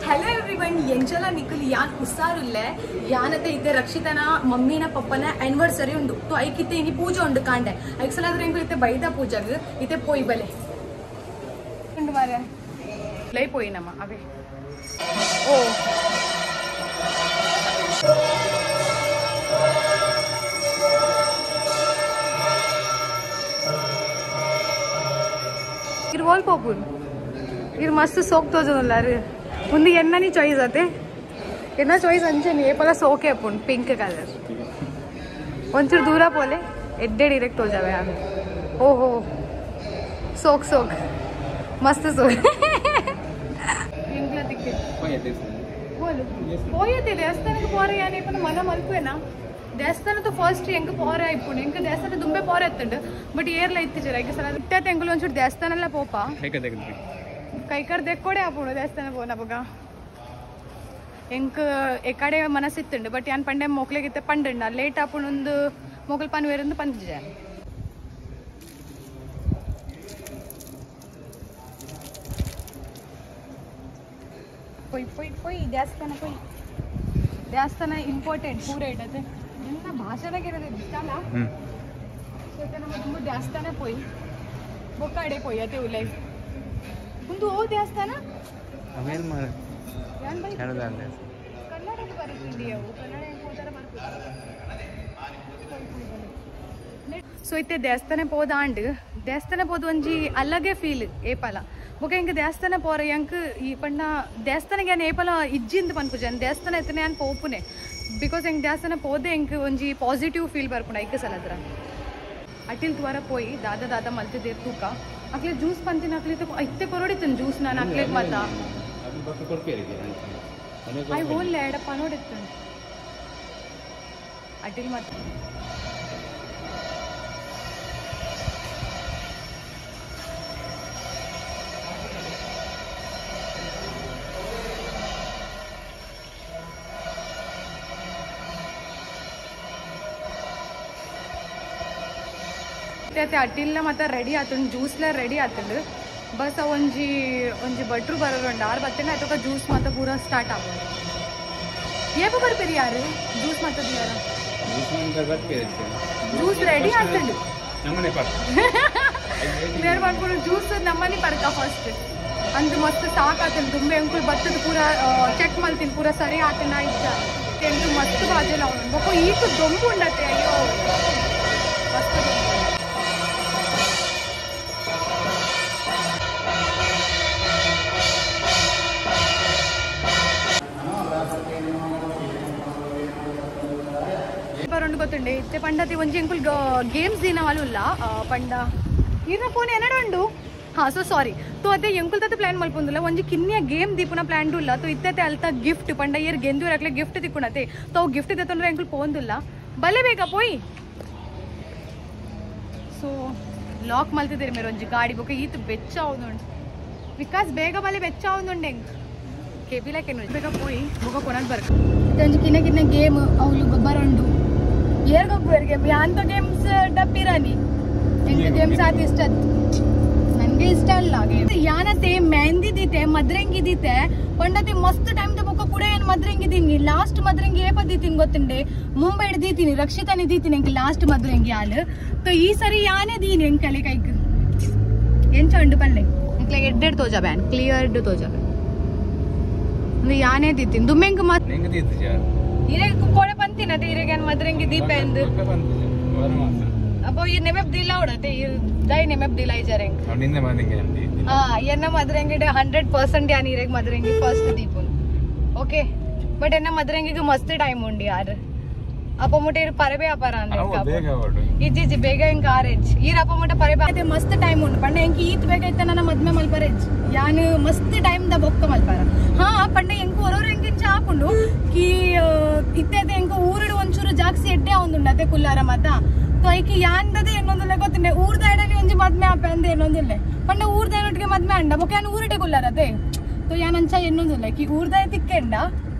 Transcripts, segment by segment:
Hello everyone, ಎಂಜಲ Nikhil ಯಾನ್ ಹುಷಾರಿಲ್ಲ ಯಾನತೆ ಇತ್ತೆ ರಕ್ಷಿತನ ಮಮ್ಮಿನ ಪಪ್ಪನ ಆನಿವರ್ಸರಿ ಉಂಡು ತೋ ಐಕಿತ್ತೆ ಇನಿ ಪೂಜೆ ಉಂಡು ಕಾಂಡೆ ಐಕ್ಸಲಾದ್ರೆ ಎಂಕು ಇತ್ತೆ ಬೈದ ಪೂಜಾಗ ಇತ್ತೆ ಪೋಯಿ ಬಲೆ ಉಂಡು ಮಾರೆ ಲೈ ಪೋಯಿ ನಮ್ಮ ಅವೇ ಓ इर वॉल पॉपुल इर मस्त सोक तो जोनलारे मुंदी एन्नानी चॉइस आते एन्ना चॉइस अंचेनी ए पला सोके अपुन पिंक कलर ಒಂಚೂರು ದೂರ ಪೋಲೆ ಎಡ್ಡೆ ಡೈರೆಕ್ಟ್ हो जावे आगे ओहो सोक सोक मस्त सोक इंग्ला दिखे बोलो పోయేతే దేవస్థానಕ್ಕೆ పోರೆ ಯಾನೆ ಪನ ಮನ ಮಲ್ಪೇನಾ ದೇವಸ್ಥಾನ तो फर्स्ट ಎಂಕ ಪೋರೆ ಐಪುನ್ ಎಂಕ ದೇವಸ್ಥಾನ ದುಂಬೆ ಪೋರೆ ಎತ್ತಂಡು ಬಟ್ ಏರ್ಲ ಇತ್ತಿ ಜರ ಈಗ ಸಲ ಇಟ್ಟ ತೆಂಗುಲು ಒಂಚೂರು ದೇವಸ್ಥಾನ ಎಲ್ಲ ಪೋಪ ಕೈಕರ್ ದೆಕ್ಕೋಡೆ ಆಪುನು ದೇವಸ್ಥಾನ ಪೋನ ಬಗ ಎಂಕ ಎಕಡೆ ಮನಸ್ಸಿತ್ತುಂಡು ಬಟ್ ಯಾನ್ ಪಂಡೆ ಮೊಕ್ಲೆಗಿತ್ತೆ ಪಂಡಣ್ಣ ಲೇಟ್ ಆಪುನೊಂದು ಮೊಗಲ್ ಪನ್ ವೇರೊಂದು ಪಂಜೆ ಪೊಯ್ ಪೊಯ್ ಪೊಯ್ ದೇವಸ್ಥಾನ ಪೊಯ್ ದೇವಸ್ಥಾನ ಇಂಪಾರ್ಟೆಂಟ್ ಪೂರ ಇಡತ್ತೆ ಎಲ್ಲ ಭಾಷಣಕ್ಕೆ ಇರೋದು ಇಷ್ಟಲ್ಲ ಸೊ ನಮ್ಮ ತುಂಬ ದೇವಸ್ಥಾನ ಪೊಯ್ ಬೊಕ್ಕಾಡೆ ಪೊಯ್ ಅತೆ ಉಲೈ ಒಂದು ಓ ದೇವಸ್ಥಾನ ಅವೇನ್ ಮಾಡ ಯಾನ್ ಬೈ ಕನ್ನಡಕ್ಕೆ ಬರೀತಿದ್ದಿ ಅವು ಕನ್ನಡ ಹೋದರ ಬರ್ತೀವಿ ಸೊ ಇತ್ತೆ ದೇವಸ್ಥಾನ ಪೋದಾಂಡ್ ದೇವಸ್ಥಾನ ಪೋದು ಒಂಜಿ ಅಲ್ಲಗೆ ಫೀಲ್ ಏಪಲ ಬೊಕ ಇಂಕ ದೇವಸ್ಥಾನ ಪೋರ ಎಂಕ್ ಈ ಪಂಡ ದೇವಸ್ಥಾನಕ್ಕೆ ಏನ್ ಏಪಲ ಇಜ್ಜಿಂದ ಪನ್ಪುಜನ್ ದೇವಸ್ಥಾನ ಎತ್ತನೆ ಏನ್ ಪೋಪುನೆ ಬಿಕಾಸ್ ಎಂಕ್ ದೇವಸ್ಥಾನ ಪೋದೆ ಎಂಕ್ ಒಂಜಿ ಪಾಸಿಟಿವ್ ಫೀಲ್ ಬರ್ಪುಂಡ ಐಕ ಸಲದ್ರ ಅಟಿಲ್ ತ್ವರ ಪೋಯಿ ದಾದ ದಾದ ಮಲ್ತಿದ್ದೇರ್ ತೂಕ ಅಕ್ಲೆ ಜ್ಯೂಸ್ ಪಂತಿನ ಅಕ್ಲೆ ಇತ್ತೆ ಕೊರಡಿತ್ತನ್ ಜ್ಯೂಸ್ ನಾನು ಅಕ್ಲೆ ಮತ ಐ ಹೋಲ್ ಎಡಪ್ಪ ನೋಡಿತ್ತನ್ ಅಟಿಲ್ ಮತ ಅಟ್ಟಿಲ್ಲ ಮತ್ತೆ ರೆಡಿ ಆತುಂಡು ಜ್ಯೂಸ್ಲ ರೆಡಿ ಆತುಂಡು ಬಸ್ ಒಂಜಿ ಒಂಜಿ ಭಟ್ರು ಬರೋರುಂಡು ಆರು ಬತ್ತೇನೆ ಅಥವಾ ಜ್ಯೂಸ್ ಮತ್ತೆ ಪೂರ ಸ್ಟಾರ್ಟ್ ಆಗೋದು ಏಪ ಬರ್ತೀರಿ ಯಾರು ಜ್ಯೂಸ್ ಮತ್ತದು ಯಾರ ಜ್ಯೂಸ್ ರೆಡಿ ಆತುಂಡು ಬೇರೆ ಮಾಡ್ಕೊಂಡು ಜ್ಯೂಸ್ ನಮ್ಮನೆ ಬರ್ಕ ಫಸ್ಟ್ ಅಂದು ಮಸ್ತ್ ಸಾಕಾತುಂಡು ತುಂಬೆ ಅಂಕುಲ್ ಬತ್ತದ ಪೂರ ಚೆಕ್ ಮಲ್ತೀನಿ ಪೂರ ಸರಿ ಆತನ ಇಷ್ಟ ಎಂಟು ಮಸ್ತ್ ಬಾಜೆಲ್ಲ ಅವನು ಬೊಕ್ಕ ಈಗ ದೊಂಬು ಉಂಡತ್ತೆ ಅಯ್ಯೋ ಮಸ್ತ್ ದೊಂಬು ಗೊತ್ತುಂಡೆ ಇತ್ತೆ ಪಂಡತಿ ಒಂಜಿ ಎಂಕುಲ್ ಗೇಮ್ಸ್ ದಿನ ವಾಲುಲ್ಲ ಪಂಡ ಇರ್ನ ಫೋನ್ ಏನಡುಂಡು ಹಾ ಸೊ ಸಾರಿ ತೋ ಅದೇ ಎಂಕುಲ್ ತತ್ತೆ ಪ್ಲಾನ್ ಮಲ್ಪೊಂದುಲ್ಲ ಒಂಜಿ ಕಿನ್ನಿಯ ಗೇಮ್ ದೀಪುನ ಪ್ಲಾನ್ ಉಲ್ಲ ತೋ ಇತ್ತೆ ಅಲ್ತ ಗಿಫ್ಟ್ ಪಂಡ ಏರ್ ಗೆಂದು ರಕ್ಲೆ ಗಿಫ್ಟ್ ತಿಕ್ಕುಣತೆ ತೋ ಗಿಫ್ಟ್ ತೆತ್ತಂದ್ರೆ ಎಂಕುಲ್ ಪೋಂದುಲ್ಲ ಬಲೆ ಬೇಕಾ ಪೋಯಿ ಸೊ ಲಾಕ್ ಮಲ್ತಿದ್ದೀರಿ ಮೇರೆ ಒಂಜಿ ಗಾಡಿ ಬೊಕ ಈತ್ ಬೆಚ್ಚ ಆವುದುಂಡು ವಿಕಾಸ್ ಬೇಗ ಬಲೆ ಬೆಚ್ಚ ಆವುದುಂಡು ಎಂಕ್ ಕೆಬಿಲಕ್ಕೆ ಬೇಗ ಪೋಯಿ ಬೊಕ ಕೊನದ್ ಬರ್ಕ ಒಂಜಿ ಕಿನ್ನ ಕಿನ್ನ ಗೇಮ್ ಅವಳು ಬರಂಡು ಗೇಮ್ ಯಾಂತ ಗೇಮ್ಸ್ ಡಬ್ಬಿರಾನಿ ಎಂತ ಗೇಮ್ಸ್ ಆತ ಇಷ್ಟ ನನ್ಗೆ ಇಷ್ಟ ಅಲ್ಲ ಯಾನತೆ ಮೆಹಂದಿ ದೀತೆ ಮದ್ರಂಗಿ ದೀತೆ ಪಂಡತಿ ಮಸ್ತ್ ಟೈಮ್ ತಗೋಕ ಕೂಡ ಏನ್ ಮದ್ರಂಗಿ ದೀನಿ ಲಾಸ್ಟ್ ಮದ್ರಂಗಿ ಏಪ ದೀತೀನಿ ಗೊತ್ತುಂಡೆ ಮುಂಬೈ ದೀತೀನಿ ರಕ್ಷಿತಾನಿ ದೀತೀನಿ ಎಂಕ್ ಲಾಸ್ಟ್ ಮದ್ರಂಗಿ ಹಾಲು तो ಈ ಸರಿ ಯಾನೇ ದೀನಿ ಎಂಕಲೆ ಕೈಕ್ ಎಂಚ ಉಂಡು ಪಲ್ಲೆ ಎಂಕ್ಲೆ ಎಡ್ಡೆಡ್ ತೋಜಾ ಬ್ಯಾನ್ ಕ್ಲಿಯರ್ಡ್ ತೋಜಾ ಯಾನೇ ದೀತೀನಿ ದುಮ್ಮೆಂಗ್ ಮತ್ ಇರೆಗ್ ಕೋಡೆ ಪಂತಿನ ಅದೇ ಇರೆಗೇನ್ ಮದ್ರಂಗಿ ದೀಪ ಎಂದು ಅಪ್ಪ ಈ ನೆಮೆಪ್ ದಿಲ್ಲ ಉಡತೆ ದೈ ನೆಮೆಪ್ ದಿಲ್ಲ ಇಜರೆಂಗ್ ಹಾ ಎನ್ನ ಮದ್ರಂಗಿ 100% ಯಾನ್ ಇರೆಗ್ ಮದ್ರಂಗಿ ಫಸ್ಟ್ ದೀಪುನ್ ಓಕೆ ಬಟ್ ಎನ್ನ ಮದ್ರಂಗಿಗೆ ಮಸ್ತ್ ಟೈಮ್ ಉಂಡಿ ಯಾರು ಅಪ್ಪ ಮುಟ್ಟೆ ಪರಬೆ ಅಪಾರ ಅಂದ್ರೆ ಇಜ್ಜಿ ಬೇಗ ಇಂಕ ಆರೆಜ್ ಈರ ಅಪ್ಪ ಮುಟ್ಟ ಪರಬೆ ಅದೇ ಮಸ್ತ್ ಟೈಮ್ ಉಂಡು ಪಂಡ ಎಂಕಿ ಈತ್ ಬೇಗ ಇತ್ತ ನನ್ನ ಮದ್ಮೆ ಮಲ್ಪರೆಜ್ ಯಾನ್ ಮಸ್ತ್ ಟೈಮ್ ದ ಬೊಕ್ಕ ಮಲ್ಪಾರ ಹಾ ಪಂಡ ಎಂಕು ಹೊರವ್ರು ಎಂಕಿಂಚ ಹಾಕೊಂಡು ಕಿ ಇತ್ತೆ ಎಂಕ ಊರಿಡು ಒಂಚೂರು ಜಾಕ್ಸಿ ಎಡ್ಡೆ ಅವನುಂಡು ಅದೇ ಕುಲ್ಲಾರ ಮತ ತೋ ಐಕಿ ಯಾಂದದೆ ಇನ್ನೊಂದಿಲ್ಲ ಗೊತ್ತಿಂಡೆ ಊರ್ದ ಎಡಲಿ ಒಂಜಿ ಮದ್ಮೆ ಆಪೆ ಅಂದೆ ಇನ್ನೊಂದಿಲ್ಲ ಪಂಡ ಊರ್ದ ಏನೊಟ್ಟಿಗೆ ಮದ್ಮೆ ಅಂಡ ಬೊಕ್ಕ ಯಾನ್ ಊರಿಡೆ ಕುಲ್ಲಾರ ಅದೇ ತೋ ಯಾನ್ ಅಂಚ ಇನ್ನೊಂದಿಲ್ಲ ಕಿ ಊರ್ದ ತಿಕ್ಕೆಂಡ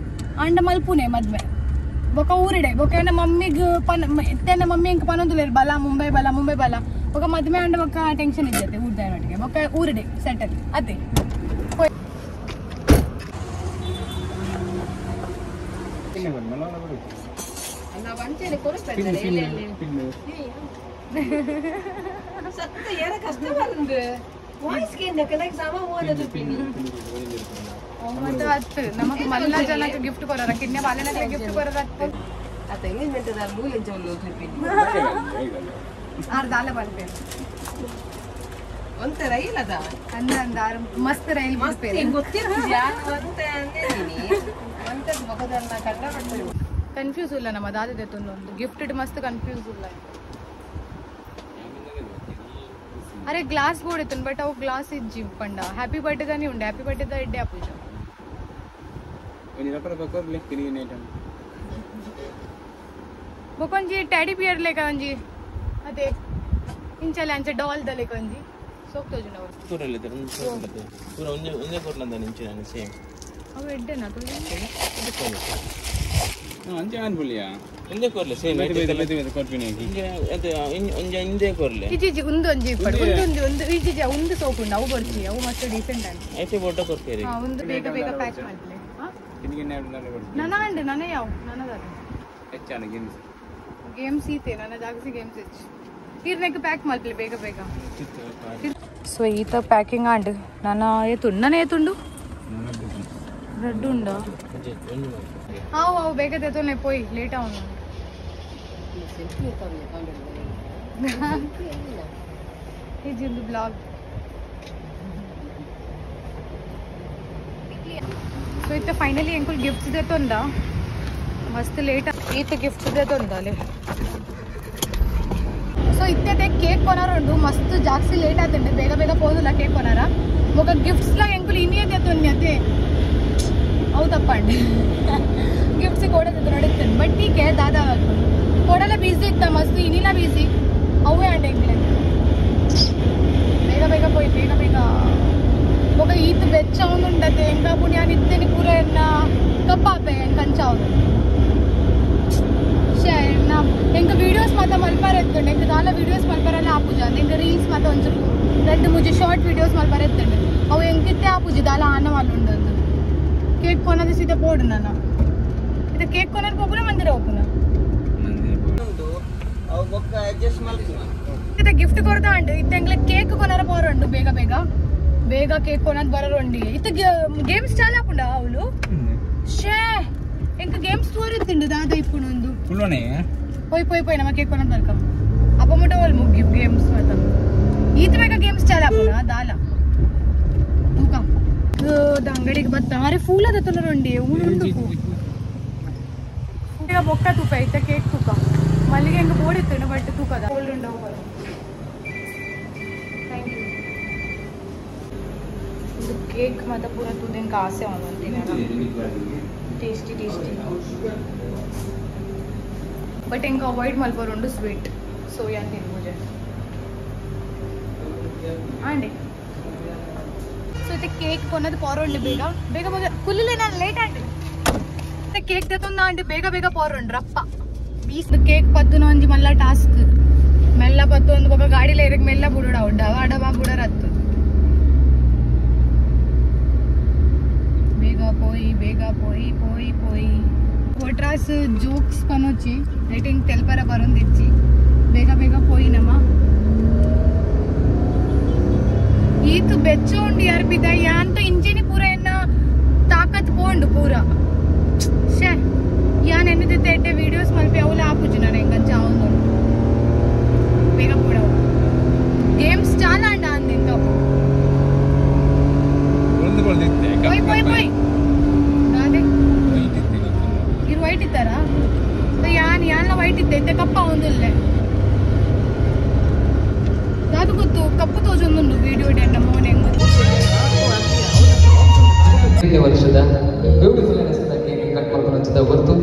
ಅಂಡ ಮಲ್ಪುನೆ ಮದ್ಮೆ ಬೊಕ ಊರಿಡೆ ಬೊಕ ಎನ್ನ ಮಮ್ಮಿಗ್ ಪನ್ ಇತ್ತೆನ ಮಮ್ಮಿ ಎಂಕ ಪನೊಂದುಲ್ಲ ಬಲ ಮುಂಬೈ ಬಲ ಬೊಕ ಮದ್ಮೆ ಅಂಡ ಬೊಕ ಟೆನ್ಷನ್ ಇದ್ದತೆ ಊರ್ದ ಏನೊಟ್ಟಿಗೆ ಬೊಕ ಊರಿಡೆ ಸೆಟಲ್ ಅದೇ ನಮಗೆ ಮಲ್ಲ ಜನಕ್ಕೆ ಗಿಫ್ಟ್ ಕೊಡೋರ ಕಿಡ್ನಿ ಬಾಲೆನಕ್ಕೆ ಗಿಫ್ಟ್ ಕೊಡೋರ ಆರ್ದಾಲ ಬರ್ಬೇಕು ಒಂತ ರೈಲ್ ಅದ ಅಂದ ಮಸ್ತ್ ರೈಲ್ ಕನ್ಫ್ಯೂಸ್ ಇಲ್ಲ ನಮ್ಮ ದಾದ ಒಂದು ಗಿಫ್ಟ್ ಮಸ್ತ್ ಕನ್ಫ್ಯೂಸ್ ಇಲ್ಲ अरे ग्लास కూడా ఇతను బట్ అవు గ్లాస్ ఇచ్చి పండ హ్యాపీ బర్త్డే గాని ఉండే హ్యాపీ బర్త్డే దా ఇడ్డే అప్పుజ oni rapara bakor le kini netam బొకంజీ టెడీ బియర్ లేకంజీ అదే ఇంచలే అంచ డాల్ దలే కంజీ సోక్తో జునవ పూరలే దరం సోక్లతే పూర ఉంజే కొట్లంద నుంచి నేను సేమ్ అవ ఎడ్డే నా తో ಅಂಜೆ ಅನ್ಬುಲಿಯಾ ಇಂದೆ ಕೊರ್ಲೆ ಸೇಮ್ ಬೇರೆ ಕೊರ್ಪಿನಿ ಇಂಗೆ ಅದೆ ಇಂದೆ ಕೊರ್ಲೆ ಇಜಿಜಿ ಒಂದೊಂಜಿ ಪಡ ಒಂದು ಇಜಿಜಿ ಒಂದು ಸೋಪುಂಡ ಅವು ಬರ್ತಿ ಅವು ಮಸ್ತ್ ಡೀಸೆಂಟ್ ಅಂತ ಐತೆ ಫೋಟೋ ಕೊರ್ಕೇರಿ ಹಾ ಒಂದು ಬೇಗ ಬೇಗ ಪ್ಯಾಕ್ ಮಾಡ್ಲೆ ಹಾ ನಿಮಗೆ ನಾಳೆ ಬರ್ತೀನಿ ನನಗೆ ಯಾವ ನನಗದ ಹೆಚ್ಚಾನ ಗೇಮ್ಸ್ ಈತೆ ನನ್ನ ಜಾಗಸಿ ಗೇಮ್ಸ್ ಹೆಚ್ಚು ಇರ್ನೆಕ್ ಪ್ಯಾಕ್ ಮಾಡ್ಲೆ ಬೇಗ ಬೇಗ ಸೊ ಈತ ಪ್ಯಾಕಿಂಗ್ ಆಂಡ್ ನನ್ನ ಏತುಂಡು రెడ్ ఉండా ಬೇಗ ತೆತ್ತೋನೆ పోయి లేట్ అవును ఇది ఉంది బ్లాగ్ సో ఇత ఫైనಲಿ ಎಂಕುಲ್ ಗಿಫ್ಟ್ಸ್ ದೇತೊಂದ ಮಸ್ತ್ ಲೇಟ್ ಈತ ಗಿಫ್ಟ್ಸ್ ದೇತೊಂದಲೆ ಸೊ ಇತ್ತೆ ಕೇಕ್ ಕೊನಾರಂಡು ಮಸ್ತ್ ಜಾಸ್ತಿ ಲೇಟ್ ಆತಂಡೆ ಬೇಗ ಬೇಗ పోదులా కేక్ కొనారా ఒక గిఫ్ట్స్ లా ಎಂಕುల్ ఇనియే దేతొన్ని అతే ಅವು ತಪ್ಪಂడి ಗಿಫ್ಟ್ಸ್ ಕೊಡೋದು ನಡೀತಾನೆ ಬಟ್ ಟೀಕೆ ದಾದಾ ಕೊಡಲ್ಲ ಬಿಸಿ ಇತ್ತ ಮಸ್ತ್ ಇನ್ನಿಲ್ಲ ಬಿಸಿ ಅವೇ ಅಂಡೆ ಎಂಗ್ಲೆ ಬೇಗ ಬೇಗ పోయి ಬೇಗ ಬೇಗ ఒక ఈత్ వెచ్చ ఉండుంటది ఇంకా పుణ్యాన్ని ఇత్తేని పూర ఎన్న కప్పాపే కంచావు ಶೇರ್ನ ಎಂಕ ವಿಡಿಯೋಸ್ ಮಾತ ಮಲ್ಪರೆತ್ತುಂಡೆ ಎಂಕ ದಾಲ ವಿಡಿಯೋಸ್ ಮಲ್ಪರಲ್ಲ ಆಪುಜ ಎಂಕ ರೀಲ್ಸ್ ಮಾತ ಒಂಚೂರು ರೆಡ್ ಮುಜಿ ಶಾರ್ಟ್ ವಿಡಿಯೋಸ್ ಮಲ್ಪರೆತ್ತುಂಡೆ ಅವು ಎಂಕಿತ್ತೆ ಆಪುಜಿ ದಾಲ ಆನ వాళ్ళు ఉండదు కేక్ కొనది సీదా పోడు నాన్న ఇది కేక్ కొనది పోకునా మందిర పోకునా ಅವು ಬೊಕ್ಕ ಅಡ್ಜಸ್ಟ್ ಮಾಡ್ತೀನಿ ಇದು ಗಿಫ್ಟ್ ಕೊಡ್ತಾ ಉಂಟು ಇತ್ತಂಗ್ಲೆ ಕೇಕ್ ಕೊನರ పోరండు ಬೇಗ ಬೇಗ ಬೇಗ ಕೇಕ್ ಕೊನದ್ ಬರರಂಡಿ ಇತ್ತ ಗೇಮ್ಸ್ ಚಾಲ ಆಪುಂಡ ಅವಳು ಶೇ ಎಂಕ ಗೇಮ್ಸ್ ತೋರಿತ್ತಿಂಡು ದಾದ ಇಪ್ಪುನೊಂದು ಫುಲ್ಲೋನೆ పోయి ನಮ್ಮ ಕೇಕ್ ಕೊನದ್ ಬರ್ಕಂ ಅಪ್ಪಮುಟ ವಲ್ ಮುಗ್ಗಿ ಗೇಮ್ಸ್ ಮತ ಈತ ಬೇಗ ಗೇಮ್ಸ್ ಚಾಲ ಆಪುನ ದಾಲ ತೂಕ ಅಂಗಡಿಗೆ ಬತ್ತ ಅರೆ ಫೂಲ್ ಅದ ತೊಲರಂಡಿ ಉಂಡು ಈಗ ಬೊಕ್ಕ ತೂಕ ಐತ ಕೇಕ್ ತೂಕ ಮಲ್ಲಿಗೆ ಹೆಂಗ ಬೋಡಿತ್ತು ಬಟ್ ತೂಕದ ಕೋಲ್ಡ್ ಉಂಡ ಇದು ಕೇಕ್ ಮತ ಪೂರ ತುದೆಂಕ ಆಸೆ ಅವನಂತೀನಿ ಟೇಸ್ಟಿ ಬಟ್ ಹೆಂಗ ಅವಾಯ್ಡ್ ಮಲ್ಪರುಂಡು ಸ್ವೀಟ್ ಸೋಯಾ ತಿನ್ನುಜೆ ಆಂಡಿ సో అయితే కేక్ కొన్నది పోరండి ಬೇಗ ಬೇಗ ఫుల్లులే ನಾನು ಲೇಟ್ ಆಂಡಿ కేక్ తెతుందా అండి ಬೇಗ ಬೇಗ పోరండి రప్ప ಬೀಸ್ ಕೇಕ್ ಪತ್ತುನ ಒಂಜಿ ಮಲ್ಲ ಟಾಸ್ಕ್ ಮೆಲ್ಲ ಪತ್ತು ಒಂದು ಬೊಕ ಗಾಡಿಲ ಇರಕ್ ಮೆಲ್ಲ ಬುಡಡ ಡವ ಡವ ಬುಡರತ್ತು ಬೇಗ పోయి ಒಟ್ರಾಸ್ ಜೋಕ್ಸ್ ಪನೊಚ್ಚಿ ರೇಟಿಂಗ್ ತೆಲ್ಪರ ಬರೊಂದಿಚ್ಚಿ ಬೇಗ ಬೇಗ పోయినమా ಈತು ಬೆಚ್ಚ ಉಂಡು ಯಾರು ಬಿದ್ದ ಯಾಂತ ಇಂಜಿನಿ ಪೂರ ಎನ್ನ ತಾಕತ್ ಪೋಂಡು ಪೂರ ಶೇ ಯಾನ್ ಎನ್ನದಿತ್ತೆ ಎಡ್ಡೆ ವಿಡಿಯೋಸ್ ಮಲ್ಪಿ ಅವಲ ಆಪುಜಿ ನಾನು ಹೆಂಗಂಚ ಅವನು ಬೇಗ ಕೂಡ ಗೇಮ್ಸ್ ಚಾಲ ಅಂಡ ಅಂದಿಂತ పోయి ಅದೇ ಇರು ವೈಟ್ ಇತ್ತಾರಾ ಯಾನ್ ವೈಟ್ ಇತ್ತೆ ಕಪ್ಪ ಒಂದಿಲ್ಲೇ ಅದು ಗೊತ್ತು ಕಪ್ಪು ತೋಜೊಂದುಂಡು ವಿಡಿಯೋ ಡೆಂಡ ಮೋನೆ ವರ್ಷದ ಬ್ಯೂಟಿಫುಲ್ ಅನಿಸಿದ ಕೇಕ್ ಕಟ್ ಮಾಡ್ಕೊಂಡು ಹಂಚಿದ ಹೊರತು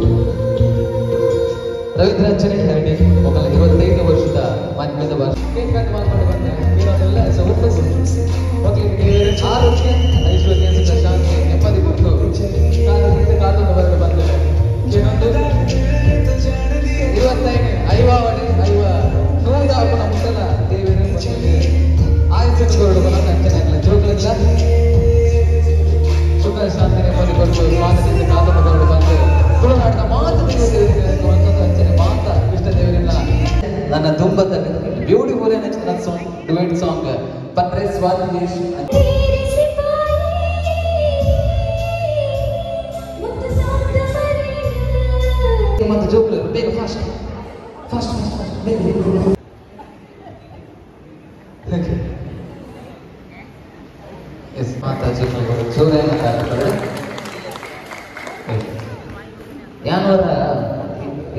ರವೀಂದ್ರಾಚಾರ್ಯ ಹರಡಿ ಮೊದಲ 25 ವರ್ಷದ ಮಾಧ್ಯಮದ ಭಾಷೆ ಕೇಕ್ ಕಟ್ ಮಾಡ್ಕೊಂಡು ಬಂದ್ರೆ ಇರೋದೆಲ್ಲ ಮಕ್ಕಳಿಗೆ ಆರೋಗ್ಯ ಐಶ್ವರ್ಯ ಸುಖ ಶಾಂತಿ ನೆಮ್ಮದಿ ಕೊಟ್ಟು ಕಾದು ಬರಲು ಬಂದರೆ ಇನ್ನೊಂದು 25 ಮುಸಲ ದೇವರ ಆಯಸ್ಸನ್ನು ಅಂಚನೆಲ್ಲ ಜೋಗಲಿಲ್ಲ ಸುಖ ಶಾಂತಿ ನೆಮ್ಮದಿ ಕೊಟ್ಟು ಸ್ವಾಗತಿಸಿ ಕಾದು ಬರಲು ಬಂದರೆ ತುಳುನಾಡಿನ ನನ್ನ ತುಂಬ ಬ್ಯೂಟಿಫುಲ್ ನೆಚ್ಚಿನ ಸಾಂಗ್ ಡುಯೆಟ್ ಸಾಂಗ್ ಪಟ್ರೆ ಸ್ವಾದೇಶ್ ಮತ್ತು ಜೋಕ್ಲು ಬೇಗ ಫಾಸ್ಟ್ ಫಾಸ್ಟ್ ಬೇಗ ಎಸ್ ಮಾತಾ ಜೋಕ್ಲು ಜೋರಾಗಿ ಮಾತಾಡ್ತಾರೆ ಯಾನವರ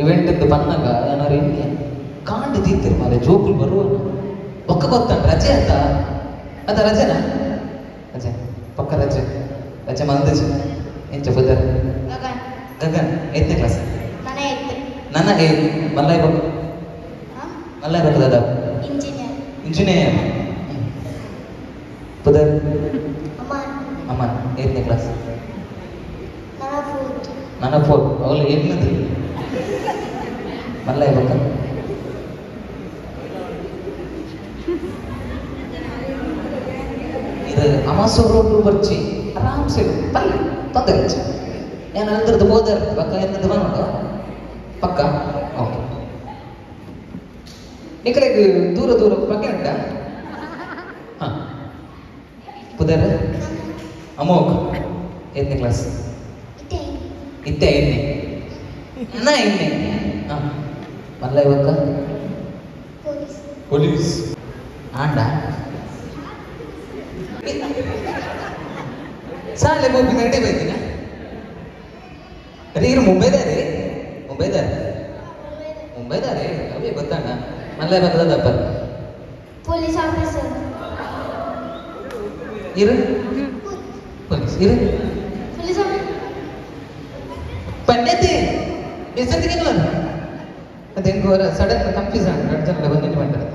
ಇವೆಂಟ್ ಇದ್ದು ಬಂದಾಗ ಏನಾರು ಹಿಂಗೆ ಕಾಂಡು ತಿಂತೀರಿ ಮಾರೆ ಜೋಕ್ಲು ಬರುವ ಒಕ್ಕ ಗೊತ್ತಾನ ರಜೆ ಅಂತ ಅದ ರಜೆನಾ ರಜೆ ಪಕ್ಕ ರಜೆ ರಜೆ ಮಂದಜೆ ಎಂಚ ಬದರ್ ಗಗನ್ 8ನೇ ಕ್ಲಾಸ್ ನನ್ನ ಮಲ್ಲಾಯ್ ಬಕ್ಕ ಮಲ್ಲಾಯ್ ಬಕ್ಕ ದಾದ ಇಂಜಿನಿಯರ್ ಬದರ್ ಅಮ್ಮ 8ನೇ ಕ್ಲಾಸ್ ನನ್ನ 4 ಅವಳು ಏನದು ಮಲ್ಲಾಯ್ ಬಕ್ಕ ಇದು ಅಮಾಸೋರು ಬರ್ಚಿ ಆರಾಮ್ಸೆ ಬಲ್ಲ ತೊಂದರೆ ಏನು ಅಲ್ದ್ರದ್ದು ಹೋದರ್ ಪಕ್ಕ ಏನದು ಬಂದು ಪಕ್ಕ ಓಕೆ ನಿಖಲೆಗೆ ದೂರ ದೂರ ಪಕ್ಕ ಉಂಟ ಹಾಂ ಪುದರ್ ಅಮೋಘ್ 8ನೇ ಕ್ಲಾಸ್ ಇತ್ತೆ 8ನೇ ನಾ 8ನೇ ಹಾಂ ಮಲ್ಲ ಇವಕ್ಕ ಪೊಲೀಸ್ ಆಂಡ ಸಾಲೆ ಮೂವಿ ನಡೆ ಬೈದಿನ ಅರೆ ಇರು ಮುಂಬೈದಾರೆ ಅವೇ ಗೊತ್ತಾಣ ಮಲ್ಲ ಬರ್ತದಪ್ಪ ಪೊಲೀಸ್ ಆಫೀಸರ್ ಇರು ಪೊಲೀಸ್ ಇರು ಪೊಲೀಸ್ ಪಂಡ್ಯತೆ ಬೇಸತ್ತಿಗೆಲ್ಲ ಅದೇಂಗೋರ ಸಡನ್ ಕನ್ಫ್ಯೂಸ್ ಆಗ 2 ಜನ ಬಂದಿಟ್ಟು ಮಾಡ್ತಾರೆ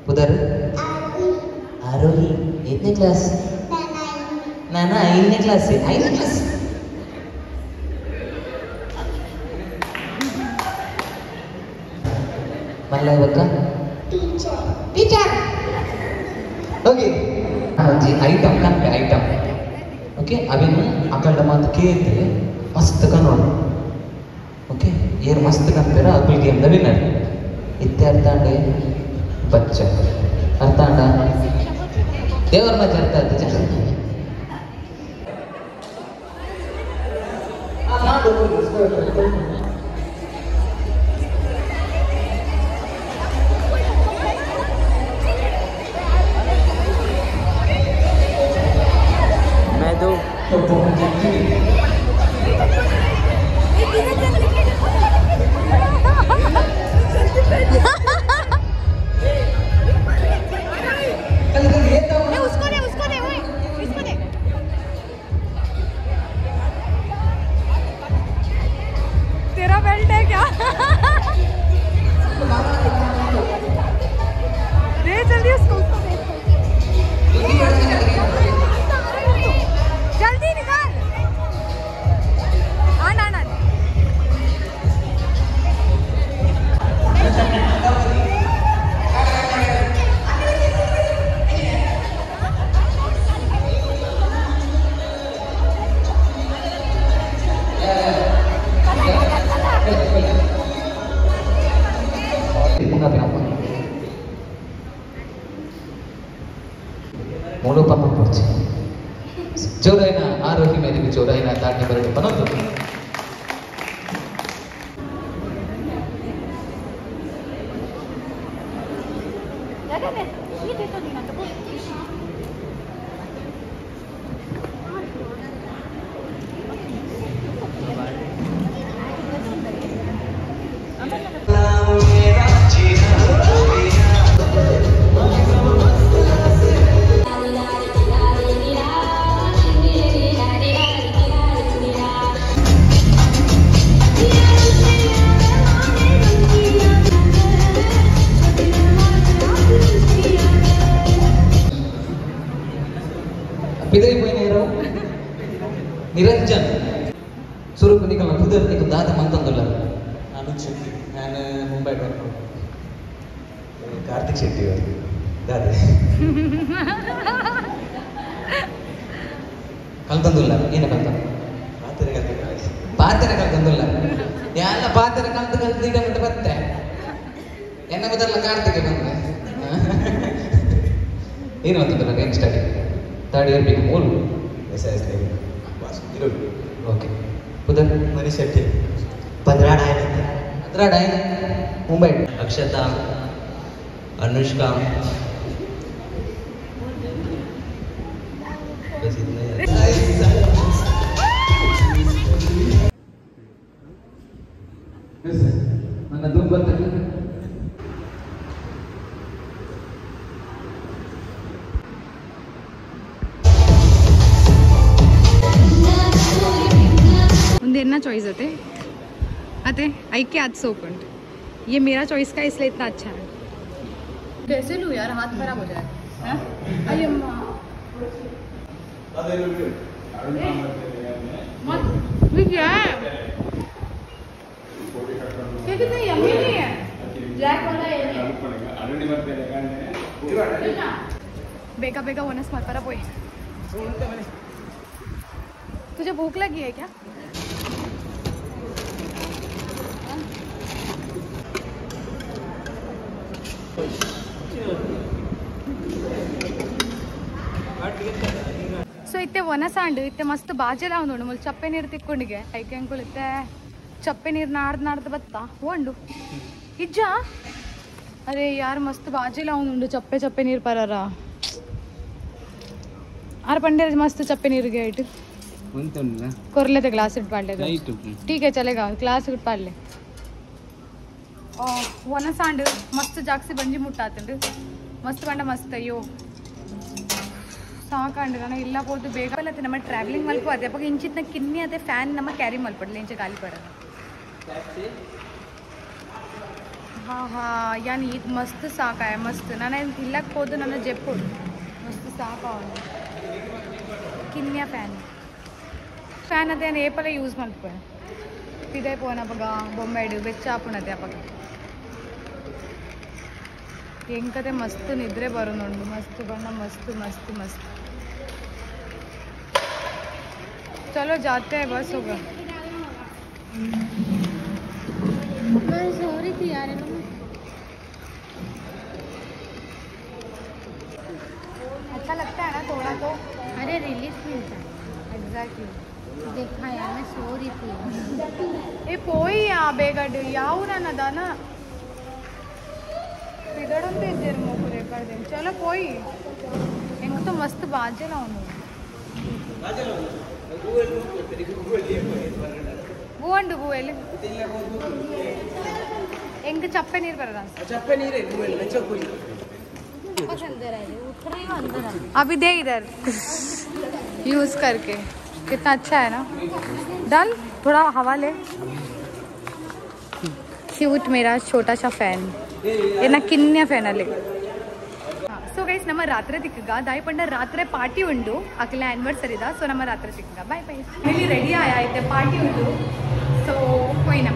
ಪುದರ್ ಆರೋಹಿ 8ನೇ ಕ್ಲಾಸ್ ನಾನು 5ನೇ ಕ್ಲಾಸ್ ಮಲ್ಲ ಇವಕ್ಕ ಟೀಚರ್ ಓಕೆ ಐಟಮ್ ಕನ್ಪೆ ಐಟಮ್ ಓಕೆ ಅವೇನು ಅಕಲ್ಡ ಮಾತು ಕೇಳಿದ್ರೆ ಮಸ್ತ್ ಕನ್ನೋಡು ಓಕೆ ಏನು ಮಸ್ತ್ ಕನ್ಪೇರ ಅಕಲ್ ಗೇಮ್ದ ವಿನ್ನರ್ ಇತ್ತೆ ಅರ್ಥಾಂಡೆ ಬಚ್ಚ ಅರ್ಥಾಂಡ ದೇವರ ಮಜ ಅರ್ಥ ಆಯ್ತು तेरा बेल्ट है क्या? दे जल्दी उसको जल्दी निकाल आना ಮೂಳು ಪಪ್ಪ ಪೂರ್ಚಿ ಜೋರೈನ ಆರೋಗ್ಯ ಮೇಲೆ ಜೋರೈನ ದಾಟಿ ಬರಲು ಬನ್ನೋದು पिदई पोइनेरो निरंजन स्वरूप निकलना पुदर निकल दादा मंतंदुल्ला ನಾನು ಶೆಟ್ಟಿ ನಾನು ಮುಂಬೈ ಕಾರ್ತಿಕ್ ಶೆಟ್ಟಿ ದಾದೆ ಕಲ್ತಂದುಲ್ಲ ಏನ ಕಲ್ತ ಪಾತ್ರೆ ಕಲ್ತಂದುಲ್ಲ ಎಲ್ಲ ಪಾತ್ರೆ ಕಲ್ತು ಕಲ್ತು ಇಡ ಬಿಟ್ಟು ಬತ್ತೆ ಎನ್ನ ಗೊತ್ತಲ್ಲ ಕಾರ್ತಿಗೆ ಬಂದ್ರೆ ಏನು ಅಂತಂದ್ರೆ ಏನು ಸ್ಟಡಿ ಥರ್ಡ್ ಇಯರ್ ಬಿ ಮೂರು ಓಕೆ उधर मनीष शेट्टी 15 डायन मुंबई अक्षता अनुष्का बस इतना ನನ್ನ ಧೂಮ್ ಬರ್ತದೆ उन्हें चॉइस होते आते आई के आज सोपंड ये मेरा चॉइस का इसलिए इतना अच्छा है। कैसे लूँ यार, हाथ खराब हो जाए। अरे अम्मा ये क्या है? ये कितना यम्मी नहीं है। ब्लैक वाला है बेका बेका वनस मत पर पोई। तुझे भूख लगी है क्या? ಸೊ ಇತ್ತೆ ಒನಸಾಂಡು ಇತ್ತೆ ಮಸ್ತ್ ಬಾಜೆಲ್ಲ ಅವನು ಮುಲ್ ಚಪ್ಪೆ ನೀರು ತಿಕ್ಕೊಂಡಿಗೆ ಐಕೆ ಅಂಕುಳಿತ್ತೆ ಚಪ್ಪೆ ನೀರು ನಾಡ್ದು ಬತ್ತಾ ಹೋಂಡು ಇಜ್ಜ ಅರೆ ಯಾರು ಮಸ್ತ್ ಬಾಜೆಲ್ಲ ಅವನುಂಡು ಚಪ್ಪೆ ಚಪ್ಪೆ ನೀರು ಪರಾರ ಆರು पंडे मस्त चप्पे नीर गेट कर लेते ग्लास इट पाड़ ले ठीक है चलेगा ग्लास इट पाड़ ले वन सांड मस्त जागसी बंजी मुट्टातंड मस्त पंड मस्त अयो ಸಾಕಂಡು ನಾನು ಇಲ್ಲ ಹೋದು ಬೇಗ ಅಲ್ಲತ್ತೆ ನಮ್ಮ ಟ್ರಾವೆಲಿಂಗ್ ಮಲ್ಪ ಅದೇ ಅಪ್ಪ ಇಂಚಿನ ಕಿನ್ನಿ ಅದೇ ಫ್ಯಾನ್ ನಮ್ಮ ಕ್ಯಾರಿ ಮಲ್ಪಡ್ಲಿ ಇಂಚೆ ಗಾಳಿ ಪಡೋದು ಹಾ ಹಾ ಯಾನ್ ಇದು ಮಸ್ತ್ ಸಾಕಾಯ ಮಸ್ತ್ ನಾನು ಇಲ್ಲಕ್ಕೆ ಹೋದು ನನ್ನ ಜೆಪ್ಪುಡು ಮಸ್ತ್ ಸಾಕಾವ ಕಿನ್ನಿಯ ಫ್ಯಾನ್ ಅದೇ ಏಪಲ್ಲ ಯೂಸ್ ಮಲ್ಪೆ ಇದೇ ಪೋನ ಅಪ್ಪಗ ಬೊಂಬೆಡು ಬೆಚ್ಚ ಹಾಪುಣದೆ ಅಪ್ಪಗ ಹೆಂಗದೆ ಮಸ್ತ್ ನಿದ್ರೆ ಬರೋ ನೋಡು ಮಸ್ತ್ ಬಣ್ಣ ಮಸ್ತ್ ಮಸ್ತ್ ಮಸ್ತ್ चलो जाते हैं बस होगा मैं सो रही थी यार अच्छा लगता है ना थोड़ा तो अरे रिलीफ मिलता है एग्जैक्टली देखा यार मैं सो रही थी ये पोई बेगड यावूरनदाನ ಬಿಗಡಂತ ಇದ್ದೀರಿ ಮೂಕುರೆ ಕಡೆ ಚಲೋ ಪೋಯಿ ಹೆಂಗ तो मस्त ಬಾಜೆಲ್ಲ ಅವನು ಗೂವಂಡು ಗೂವೆಲ್ಲಿ ಹೆಂಗ ಚಪ್ಪೆ ನೀರು ಬರದ ಚಪ್ಪೆ ನೀರು अभी दे इधर यूज करके कितना अच्छा है ना डन थोड़ा हवा ले क्यूट मेरा छोटा सा फैन ये ना किन्ने फैन अले ಸೊ ಗೈಸ್ ನಮ್ಮ ರಾತ್ರಿ ತಿಕ್ಕಗ ದಾಯಿ ಪಂಡ ರಾತ್ರಿ ಪಾರ್ಟಿ ಉಂಡು ಅಕ್ಲ ಆನಿವರ್ಸರಿ ದ ಸೊ ನಮ್ಮ ರಾತ್ರಿ ತಿಕ್ಕಗ ಬಾಯ್ ಬಾಯ್ ಇಲ್ಲಿ ರೆಡಿ ಆಯ್ತೆ ಪಾರ್ಟಿ ಉಂಡು ಸೊ ಹೋಯ್ನ